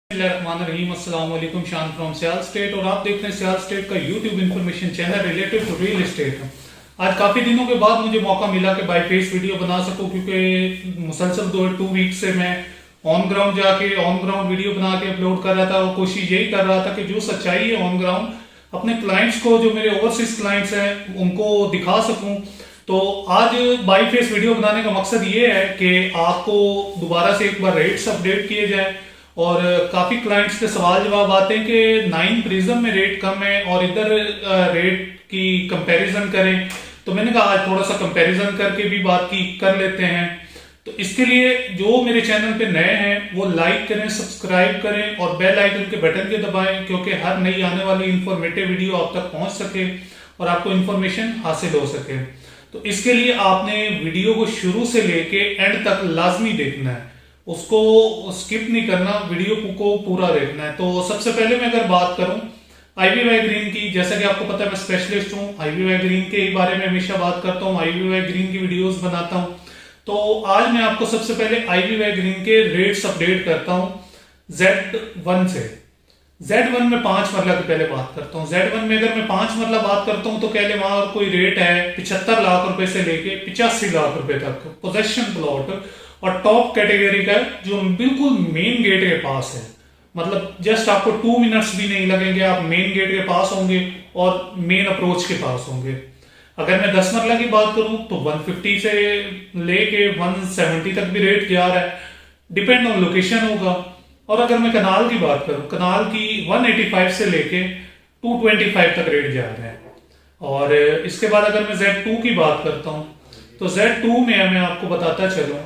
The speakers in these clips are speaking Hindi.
अस्सलाम वालेकुम, शान फ्रॉम सियाल स्टेट और आप देख रहे हैं सियाल स्टेट का YouTube information channel related to real estate. आज काफी दिनों के बाद मुझे मौका मिला कि बाय फेस वीडियो बना सकूं, क्योंकि मुसलसल 2 वीक से मैं ऑन ग्राउंड जाके ऑन ग्राउंड वीडियो बना के अपलोड कर रहा था और कोशिश यही कर रहा था कि जो सच्चाई है ऑन ग्राउंड अपने क्लाइंट्स को, जो मेरे ओवरसीज क्लाइंट्स हैं, उनको दिखा सकूं। तो आज बाय फेस वीडियो बनाने का मकसद ये है कि आपको दोबारा से एक बार रेट्स अपडेट किए जाए। और काफी क्लाइंट्स के सवाल जवाब आते हैं कि 9 प्रिज्म में रेट कम है और इधर रेट की कंपैरिजन करें। तो मैंने कहा आज थोड़ा सा कंपैरिजन करके भी बात की कर लेते हैं। तो इसके लिए जो मेरे चैनल पे नए हैं वो लाइक करें, सब्सक्राइब करें और बेल आइकन के बटन के दबाएं, क्योंकि हर नई आने वाली इंफॉर्मेटिव वीडियो आप तक पहुंच सके और आपको इंफॉर्मेशन हासिल हो सके। तो इसके लिए आपने वीडियो को शुरू से लेके एंड तक लाजमी देखना है, उसको स्किप नहीं करना, वीडियो को पूरा देखना है। तो सबसे पहले मैं अगर बात करूं आईवीवाई ग्रीन की, जैसा कि आपको पता है मैं स्पेशलिस्ट हूं, आईवीवाई ग्रीन के बारे में हमेशा बात करता हूं, आईवीवाई ग्रीन की वीडियोस बनाता हूं। तो आज मैं आपको सबसे पहले आईवीवाई ग्रीन के रेट्स अपडेट करता हूं Z1 से। Z1 में 5 मरला की पहले बात करता हूं। Z1 में अगर मैं 5 मरला बात करता हूं तो कह ले वहां कोई रेट है 75 लाख रुपए से लेके 85 लाख रुपए तक पोजेशन प्लॉट, और टॉप कैटेगरी का जो बिल्कुल मेन गेट के पास है, मतलब जस्ट आपको 2 मिनट्स भी नहीं लगेंगे, आप मेन गेट के पास होंगे और मेन अप्रोच के पास होंगे। अगर मैं 10 मरला की बात करूं तो 150 से लेके 170 तक भी रेट जा रहा है, डिपेंड ऑन लोकेशन होगा। और अगर मैं कनाल की बात करूं, कनाल की 185 से लेके 225 तक रेट जा रहा है। और इसके बाद अगर मैं Z2 की बात करता हूं तो Z2 में मैं आपको बताता चलूं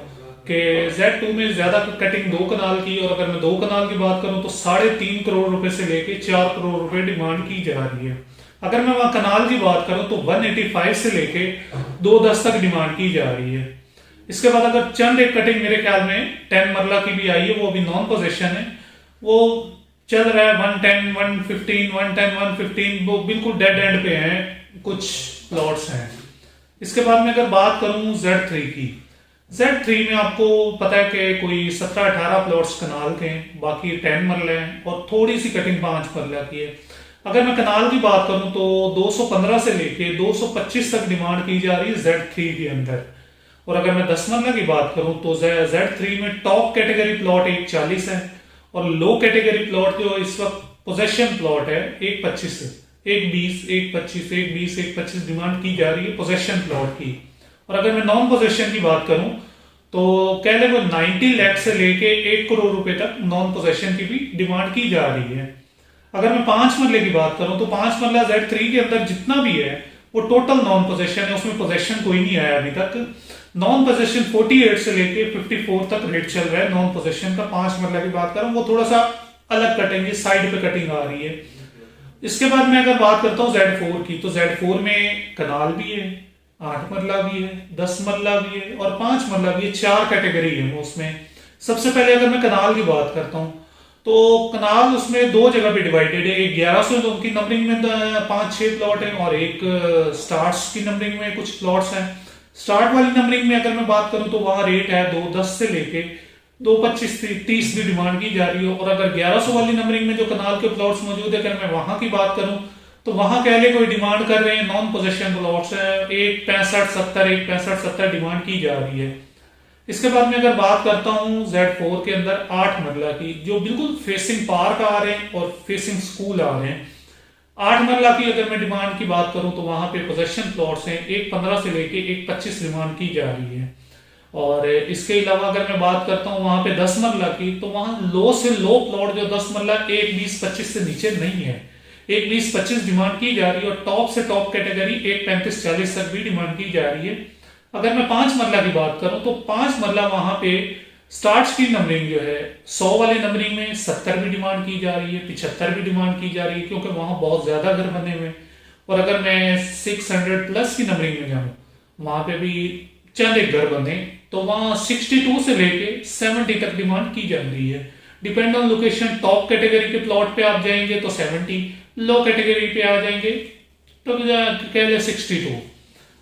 कि Z2 में ज्यादा कटिंग 2 कनाल की, और अगर मैं 2 कनाल की बात करूं तो 3.5 करोड़ रुपए से लेके 4 करोड़ रुपए डिमांड की जा रही है। अगर मैं वहां कनाल की बात करूं तो 185 से लेके 210 तक डिमांड की जा रही है। इसके बाद अगर चंद एक कटिंग मेरे ख्याल में 10 मरला की भी आई है, वो अभी नॉन पोजेशन है, वो चल रहा है 110, 115, 110, 115, वो बिल्कुल डेड एंड पे हैं, कुछ प्लॉट्स हैं। इसके बाद में अगर बात करूं Z3 की, Z3 में आपको पता है कि कोई 17-18 प्लॉट्स कनाल के हैं, बाकी 10 मरले हैं और थोड़ी सी कटिंग 5 मरला की है। अगर मैं कनाल की बात करूं तो 215 से लेके 225 तक डिमांड की जा रही है Z3 के अंदर। और अगर मैं 10 मरला की बात करूं तो Z3 में टॉप कैटेगरी प्लॉट 140 है और लो कैटेगरी प्लॉट जो इस वक्त पोजेशन प्लॉट है 125 से 120, 125, 120, 125 डिमांड की जा रही है पोजेशन प्लॉट की। और अगर मैं नॉन पोजेशन की बात करूं तो कह ले वो 90 लाख से लेके 1 करोड़ रुपए तक नॉन पोजेशन की भी डिमांड की जा रही है। अगर मैं 5 मरले की बात करूं तो 5 मरला Z3 के अंदर जितना भी है वो टोटल नॉन पोजेशन है, उसमें पोजेशन कोई नहीं आया अभी तक। नॉन पोजेशन 48 से लेके 54 तक रेट चल रहा है नॉन पोजेशन का। 5 मरला की बात करूं वो थोड़ा सा अलग कटिंग है, साइड पे कटिंग आ रही है। इसके बाद मैं अगर बात करता हूं Z4 की, तो Z4 में कनाल भी है, 8 मरला भी है, 10 मरला भी है और 5 मरला भी है, 4 कैटेगरी है उसमें। सबसे पहले अगर मैं कनाल की बात करता हूं तो कनाल उसमें 2 जगह पे डिवाइडेड है, एक 1100 की नंबरिंग में 5-6 प्लॉट है और एक स्टार्ट्स की नंबरिंग में कुछ प्लॉट्स हैं। स्टार्ट वाली नंबरिंग में अगर मैं बात करूं तो वहां रेट है 210 से लेके 225 30 की डिमांड की जा रही है। और अगर 1100 वाली नंबरिंग में जो कनाल के प्लॉट्स मौजूद है, अगर मैं वहां की बात करूं तो वहां कह ले कोई डिमांड कर रहे हैं, नॉन पोजेशन प्लॉट्स है 165-70 डिमांड की जा रही है। इसके बाद में अगर बात करता हूं Z4 के अंदर 8 मरला की, जो बिल्कुल फेसिंग पार्क आ रहे हैं और फेसिंग स्कूल आ रहे हैं। 8 मरला की अगर मैं डिमांड की बात करूं तो वहां पे पोजेशन प्लॉट्स हैं 115 से लेके 125 डिमांड की जा रही है। और इसके अलावा अगर मैं बात करता हूं वहां पे 10 मरला की, तो वहां लो से लो प्लॉट जो 10 मरला 120-25 से नीचे नहीं है, 120-25 डिमांड की जा रही है और टॉप से टॉप कैटेगरी 135-40 तक भी डिमांड की जा रही है। अगर मैं 5 मरला की बात करूं तो 5 मरला वहां पे स्टार्ट की नंबरिंग जो है 100 वाली नंबरिंग में 70 भी डिमांड की जा रही है, 75 भी डिमांड की जा रही है, क्योंकि वहां बहुत ज्यादा घर बने हुए। और अगर मैं 600 प्लस की नंबरिंग में जाऊं, वहां पे भी चंद एक घर बने, तो वहां 62 से लेके 70 तक डिमांड की जा रही है, depend on location. Top category के प्लॉट पे आप जाएंगे तो 70, लो कैटेगरी पे आ जाएंगे तो कह ले 62।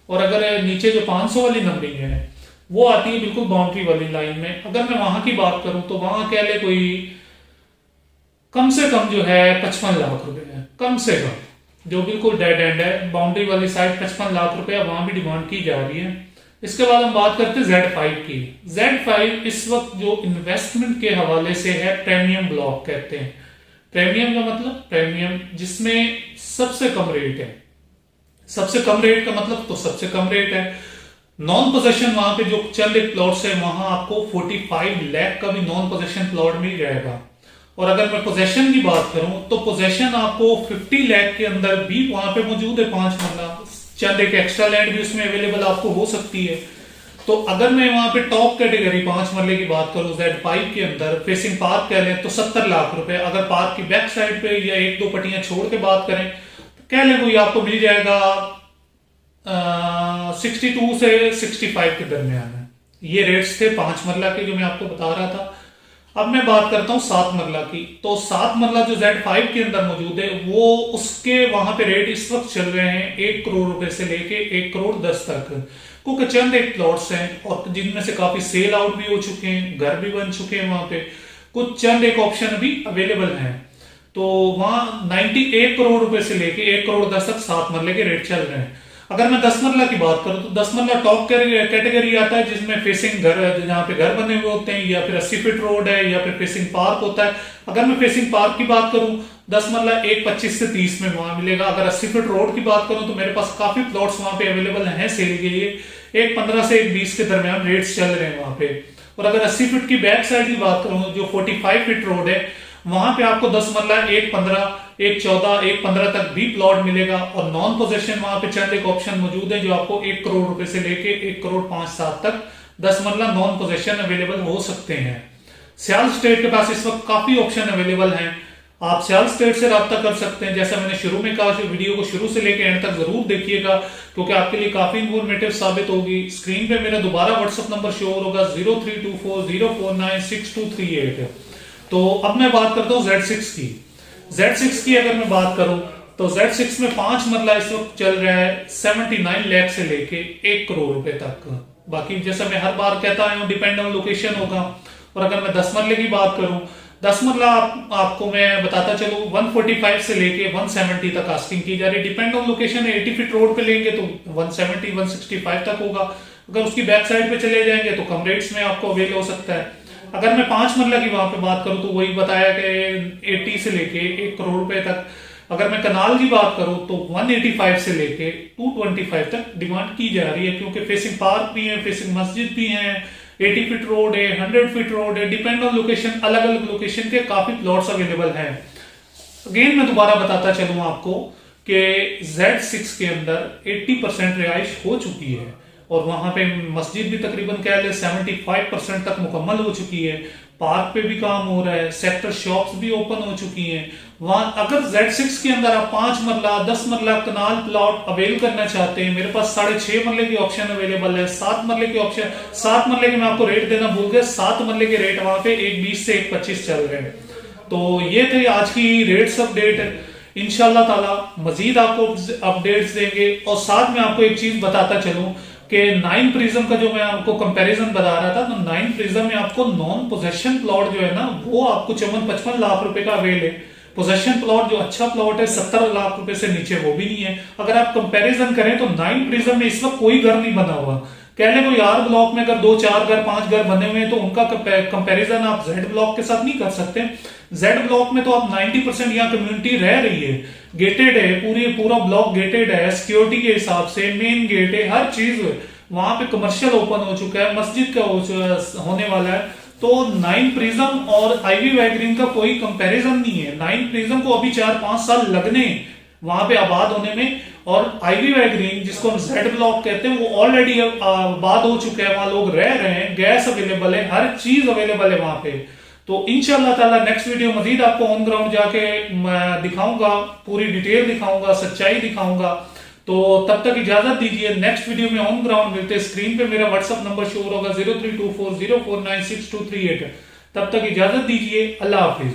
और अगर नीचे जो 500 वाली नंबरिंग है वो आती है बिल्कुल बाउंड्री वाली लाइन में। अगर मैं वहां की बात करूं तो वहां कह ले कोई कम से कम जो है 55 लाख रुपए है, कम से कम, जो बिल्कुल डेड एंड है, बाउंड्री वाली साइड 55 लाख रुपए वहां भी डिमांड की जा रही है। इसके बाद हम बात करते हैं Z5 की। Z5 इस वक्त जो इन्वेस्टमेंट के हवाले से है प्रीमियम ब्लॉक कहते हैं। प्रीमियम का मतलब प्रीमियम जिसमें सबसे कम रेट है। सबसे कम रेट का मतलब तो सबसे कम रेट है। नॉन पोजेशन वहां पे जो चंद एक प्लॉट्स है वहां आपको 45 लाख का भी नॉन पोजेशन प्लॉट मिल जाएगा। और अगर मैं पोजेशन की बात करूं तो पोजेशन आपको 50 लाख के अंदर भी वहां पे मौजूद है 5 मरला। चंद एक एक्स्ट्रा लैंड भी उसमें अवेलेबल आपको हो सकती है। तो अगर मैं वहां पे टॉप कैटेगरी 5 मरले की बात करूं Z5 के अंदर फेसिंग पार्क कह लें तो 70 लाख रुपए। अगर पार्क की बैक साइड पे या एक दो पट्टियां छोड़ के बात करें तो कह लें कोई आपको मिल जाएगा 62 से 65 के दरमियान है। ये रेट्स थे 5 मरला के जो मैं आपको बता रहा था। अब मैं बात करता हूं 7 मरला की। तो 7 मरला जो Z5 के अंदर मौजूद है वो उसके वहां पे रेट इस वक्त चल रहे हैं 1 करोड़ रुपए से लेके 1 करोड़ 10 तक। क्योंकि चंद एक प्लॉट्स हैं और जिनमें से काफी सेल आउट भी हो चुके हैं, घर भी बन चुके हैं, वहां पे कुछ चंद एक ऑप्शन भी अवेलेबल हैं। तो वहां 91 करोड़ रुपए से लेके 1 करोड़ 10 तक 7 मरले के रेट चल रहे हैं। अगर मैं 10 मरला की बात करूं तो 10 मरला टॉप कैटेगरी आता है जिसमें फेसिंग घर, जहां पे घर बने हुए होते हैं, या फिर 80 फीट रोड है, या फिर फेसिंग पार्क होता है। अगर मैं फेसिंग पार्क की बात करूं 10 मरला 1.25 से 30 में वहां मिलेगा। अगर 80 फीट रोड की बात करूं तो मेरे पास काफी प्लॉट्स वहां पे अवेलेबल हैं सेल के लिए। 1.15 से 1.20 के दरमियान रेट्स चल रहे हैं वहां पे। और अगर 80 फीट की बैक साइड की बात करूं जो 45 फीट रोड है वहां पे आपको 10 मरला 1.15, 1.14, 1.15 तक भी प्लॉट मिलेगा। और नॉन पोजेशन वहां पे चंद एक ऑप्शन मौजूद है जो आपको 1 करोड़ रुपए से लेके 1 करोड़ 5-7 तक 10 मरला नॉन पोजेशन अवेलेबल हो सकते हैं। सियाल स्टेट के पास इस वक्त काफी ऑप्शन अवेलेबल हैं। आप सियाल स्टेट से राब्ता कर सकते हैं। जैसा मैंने शुरू में कहा, वीडियो को शुरू से लेकर एंड तक जरूर देखिएगा क्योंकि आपके लिए काफी इंफॉर्मेटिव साबित होगी। स्क्रीन पे मेरा दोबारा व्हाट्सएप नंबर शो होगा 0324049638। तो अब मैं बात करता हूं Z6 की। Z6 की अगर मैं बात करूं तो Z6 में 5 मरला इस वक्त चल रहा है 79 लाख से लेके 1 करोड़ रुपए तक। बाकी जैसा मैं हर बार कहता हूं डिपेंड ऑन लोकेशन होगा। और अगर मैं 10 मरले की बात करूं 10 मरला आपको मैं बताता चलूं 145 से लेके 170 तक आस्किंग की जा रही है। डिपेंड ऑन लोकेशन है। 80 फीट रोड पे लेंगे तो 170 165 तक होगा। अगर उसकी बैक साइड पे चले जाएंगे तो कम रेट्स में आपको अवेल हो सकता है। अगर मैं 5 मरला की वहां पे बात करूं तो वही बताया कि 80 से लेके 1 करोड़ रुपए तक। अगर मैं कनाल की बात करूं तो 185 से लेके 225 तक डिमांड की जा रही है क्योंकि फेसिंग पार्क भी है, फेसिंग मस्जिद भी है, 80 फीट रोड है, 100 फीट रोड है। डिपेंड ऑन लोकेशन, अलग अलग लोकेशन के काफी प्लॉट्स अवेलेबल हैं। अगेन मैं दोबारा बताता चलूं आपको कि Z6 के अंदर 80% रिहाइश हो चुकी है और वहां पे मस्जिद भी तकरीबन कह ले 75% तक मुकम्मल हो चुकी है। पार्क पे भी काम हो रहा है, सेक्टर शॉप्स भी ओपन हो चुकी हैं। वहां अगर Z6 के अंदर आप 5 मरला 10 मरला कनाल प्लॉट अवेल करना चाहते हैं, मेरे पास 6.5 मरले की ऑप्शन अवेलेबल है। 7 मरले की ऑप्शन, 7 मरले के मैं आपको रेट देना भूल गया। 7 मरले के रेट वहां पे 1.20 से 1.25 चल रहे हैं। तो ये थे आज की रेट्स अपडेट। इंशाल्लाह ताला मजीद आपको अपडेट्स देंगे। और साथ में आपको एक चीज बताता चलूं कि 9 प्रिज्म का जो मैं आपको कंपैरिजन बता रहा था, तो 9 प्रिज्म में आपको नॉन पोजेशन प्लॉट जो है ना वो आपको 54-55 लाख रुपए का अवेल है। पोजेशन प्लॉट जो अच्छा प्लॉट है 70 लाख रुपए से नीचे वो भी नहीं है। अगर आप कंपैरिजन करें तो 9 प्रिज्म में इस वक्त कोई घर नहीं बना हुआ। कह ले कोई आर ब्लॉक में अगर 2, 4 घर, 5 घर बने हुए हैं तो उनका कंपैरिजन आप जेड ब्लॉक के साथ नहीं कर सकते। जेड ब्लॉक में तो आप 90% यहाँ कम्युनिटी रह रही है, गेटेड है, पूरा ब्लॉक गेटेड है, सिक्योरिटी के हिसाब से मेन गेट है, हर चीज वहां पे कमर्शियल ओपन हो चुका है, मस्जिद का होने वाला है। तो 9 प्रिज्म और आईवी वैगरीन का कोई कंपैरिजन नहीं है। 9 प्रिज्म को अभी 4-5 साल लगने वहां पे आबाद होने में, और आईवी वैगरीन जिसको हम जेड ब्लॉक कहते हैं वो ऑलरेडी आबाद हो चुका है, वहां लोग रह रहे हैं, गैस अवेलेबल है, हर चीज अवेलेबल है वहां पे। तो इंशाल्लाह ताला नेक्स्ट वीडियो मजीद आपको ऑन ग्राउंड जाके दिखाऊंगा, पूरी डिटेल दिखाऊंगा, सच्चाई दिखाऊंगा। तो तब तक इजाजत दीजिए, नेक्स्ट वीडियो में ऑन ग्राउंड मिलते। स्क्रीन पे मेरा व्हाट्सअप नंबर शो होगा 032404962338। तब तक इजाजत दीजिए, अल्लाह हाफिज।